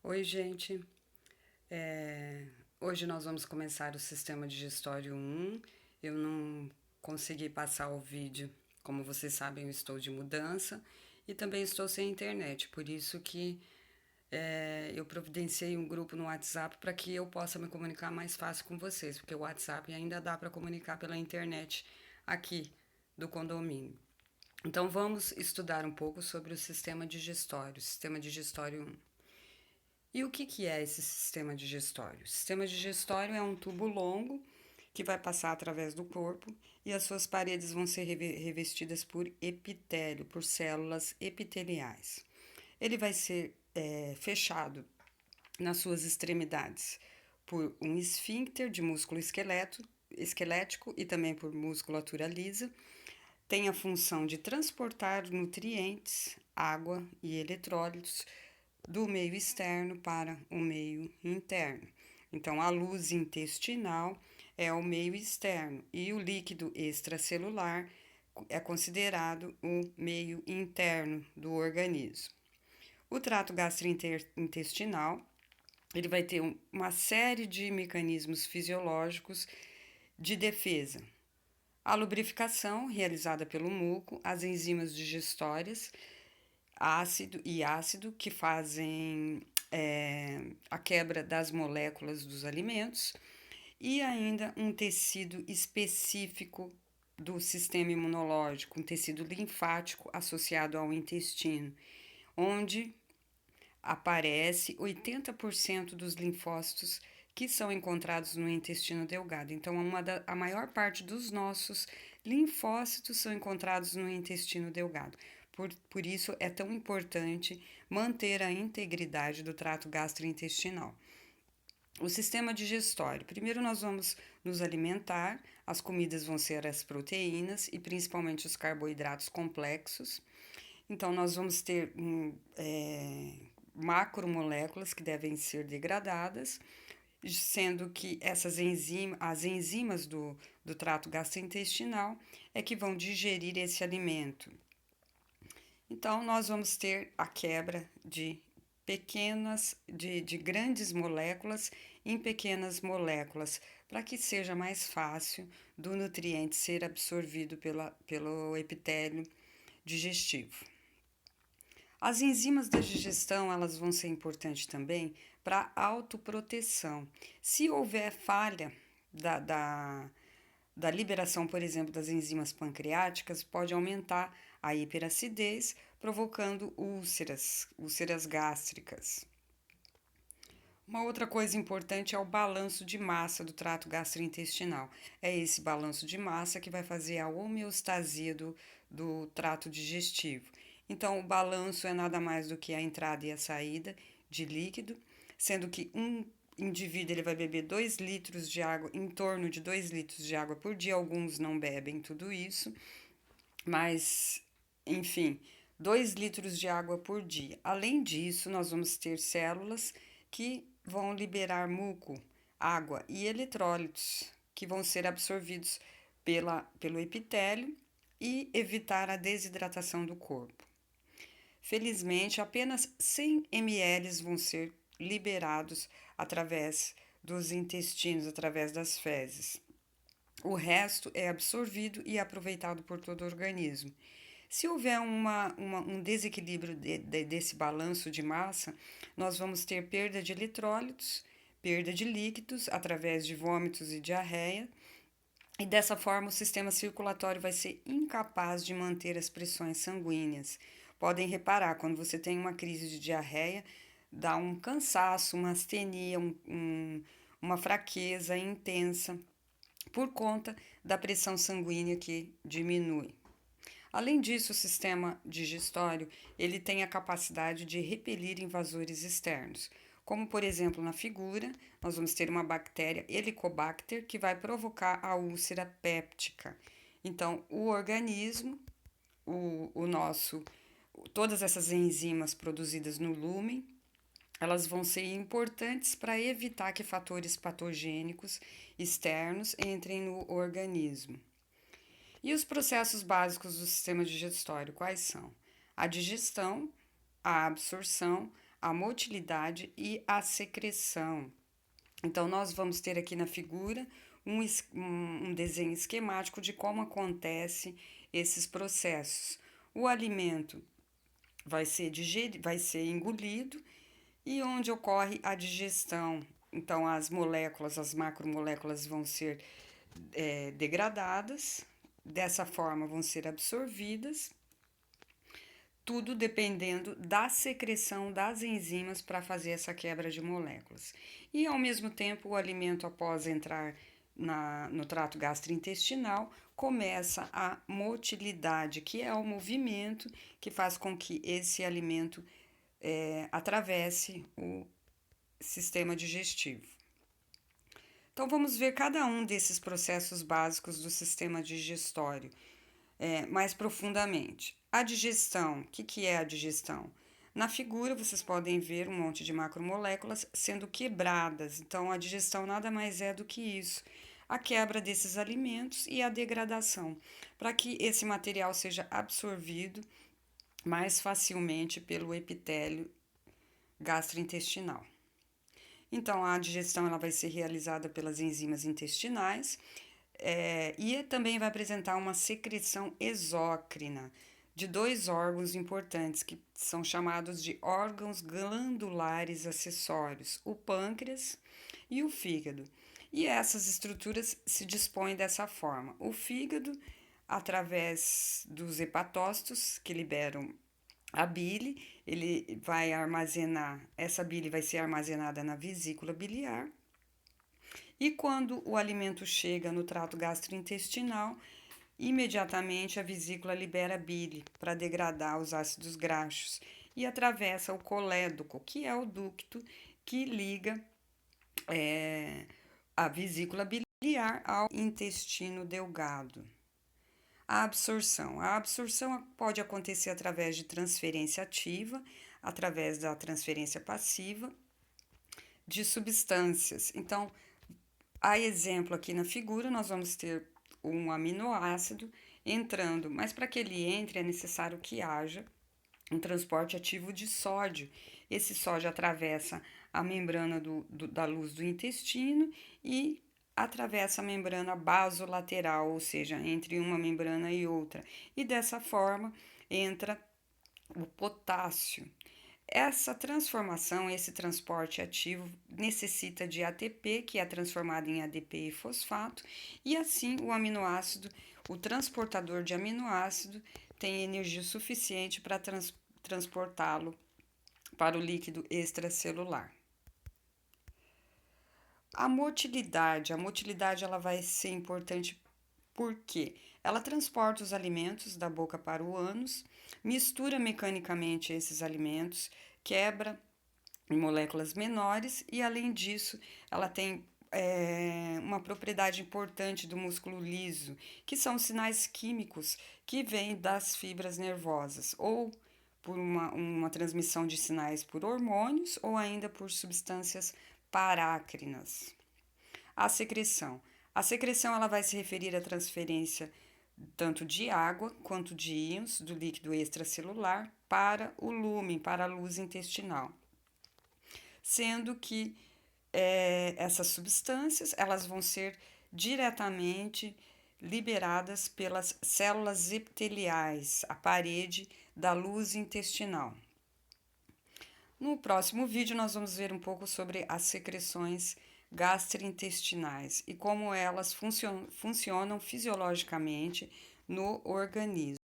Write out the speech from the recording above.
Oi, gente. Hoje nós vamos começar o sistema digestório 1. Eu não consegui passar o vídeo. Como vocês sabem, eu estou de mudança e também estou sem internet. Por isso que eu providenciei um grupo no WhatsApp para que eu possa me comunicar mais fácil com vocês, porque o WhatsApp ainda dá para comunicar pela internet aqui do condomínio. Então vamos estudar um pouco sobre o sistema digestório 1. E o que é esse sistema digestório? O sistema digestório é um tubo longo que vai passar através do corpo e as suas paredes vão ser revestidas por epitélio, por células epiteliais. Ele vai ser fechado nas suas extremidades por um esfíncter de músculo esquelético e também por musculatura lisa. Tem a função de transportar nutrientes, água e eletrólitos do meio externo para o meio interno. Então, a luz intestinal é o meio externo e o líquido extracelular é considerado o meio interno do organismo. O trato gastrointestinal ele vai ter uma série de mecanismos fisiológicos de defesa. A lubrificação realizada pelo muco, as enzimas digestórias, ácido que fazem a quebra das moléculas dos alimentos e ainda um tecido específico do sistema imunológico, um tecido linfático associado ao intestino, onde aparece 80% dos linfócitos que são encontrados no intestino delgado. Então, a maior parte dos nossos linfócitos são encontrados no intestino delgado. Por isso, é tão importante manter a integridade do trato gastrointestinal. O sistema digestório. Primeiro, nós vamos nos alimentar, as comidas vão ser as proteínas e principalmente os carboidratos complexos. Então, nós vamos ter macromoléculas que devem ser degradadas, sendo que as enzimas do trato gastrointestinal é que vão digerir esse alimento. Então, nós vamos ter a quebra de grandes moléculas em pequenas moléculas, para que seja mais fácil do nutriente ser absorvido pelo epitélio digestivo. As enzimas da digestão elas vão ser importantes também para autoproteção. Se houver falha da liberação, por exemplo, das enzimas pancreáticas, pode aumentar a hiperacidez, provocando úlceras gástricas. Uma outra coisa importante é o balanço de massa do trato gastrointestinal. É esse balanço de massa que vai fazer a homeostasia do trato digestivo. Então, o balanço é nada mais do que a entrada e a saída de líquido, sendo que um indivíduo ele vai beber 2 litros de água, em torno de 2 litros de água por dia. Alguns não bebem tudo isso, mas, enfim, 2 litros de água por dia. Além disso, nós vamos ter células que vão liberar muco, água e eletrólitos, que vão ser absorvidos pelo epitélio e evitar a desidratação do corpo. Felizmente, apenas 100 ml vão ser liberados através dos intestinos, através das fezes. O resto é absorvido e aproveitado por todo o organismo. Se houver um desequilíbrio desse balanço de massa, nós vamos ter perda de eletrólitos, perda de líquidos através de vômitos e diarreia, e dessa forma o sistema circulatório vai ser incapaz de manter as pressões sanguíneas. Podem reparar, quando você tem uma crise de diarreia, dá um cansaço, uma astenia, uma fraqueza intensa por conta da pressão sanguínea que diminui. Além disso, o sistema digestório ele tem a capacidade de repelir invasores externos, como por exemplo na figura, nós vamos ter uma bactéria Helicobacter que vai provocar a úlcera péptica. Então, o organismo, todas essas enzimas produzidas no lúmen, elas vão ser importantes para evitar que fatores patogênicos externos entrem no organismo. E os processos básicos do sistema digestório, quais são? A digestão, a absorção, a motilidade e a secreção. Então, nós vamos ter aqui na figura um desenho esquemático de como acontece esses processos. O alimento vai ser engolido e onde ocorre a digestão. Então, as moléculas, as macromoléculas vão ser degradadas, dessa forma vão ser absorvidas, tudo dependendo da secreção das enzimas para fazer essa quebra de moléculas. E, ao mesmo tempo, o alimento, após entrar no trato gastrointestinal, começa a motilidade, que é o movimento que faz com que esse alimento atravesse o sistema digestivo. Então, vamos ver cada um desses processos básicos do sistema digestório mais profundamente. A digestão, o que é a digestão? Na figura, vocês podem ver um monte de macromoléculas sendo quebradas. Então, a digestão nada mais é do que isso. A quebra desses alimentos e a degradação, para que esse material seja absorvido mais facilmente pelo epitélio gastrointestinal. Então, a digestão ela vai ser realizada pelas enzimas intestinais e também vai apresentar uma secreção exócrina de dois órgãos importantes que são chamados de órgãos glandulares acessórios, o pâncreas e o fígado. E essas estruturas se dispõem dessa forma. O fígado, através dos hepatócitos que liberam a bile, ele vai armazenar, essa bile vai ser armazenada na vesícula biliar. E quando o alimento chega no trato gastrointestinal, imediatamente a vesícula libera bile para degradar os ácidos graxos e atravessa o colédoco, que é o ducto que liga a vesícula biliar ao intestino delgado. A absorção pode acontecer através de transferência ativa, através da transferência passiva de substâncias. Então, a exemplo aqui na figura, nós vamos ter um aminoácido entrando, mas para que ele entre é necessário que haja um transporte ativo de sódio. Esse sódio atravessa a membrana da luz do intestino e atravessa a membrana basolateral, ou seja, entre uma membrana e outra. E dessa forma entra o potássio. Essa transformação, esse transporte ativo, necessita de ATP, que é transformado em ADP e fosfato, e assim o aminoácido, o transportador de aminoácido, tem energia suficiente para transportá-lo para o líquido extracelular. A motilidade ela vai ser importante porque ela transporta os alimentos da boca para o ânus, mistura mecanicamente esses alimentos, quebra em moléculas menores e, além disso, ela tem uma propriedade importante do músculo liso, que são sinais químicos que vêm das fibras nervosas, ou por uma transmissão de sinais por hormônios ou ainda por substâncias parácrinas. A secreção. A secreção ela vai se referir à transferência tanto de água quanto de íons do líquido extracelular para o lúmen, para a luz intestinal. Sendo que essas substâncias elas vão ser diretamente liberadas pelas células epiteliais, a parede da luz intestinal. No próximo vídeo nós vamos ver um pouco sobre as secreções gastrointestinais e como elas funcionam fisiologicamente no organismo.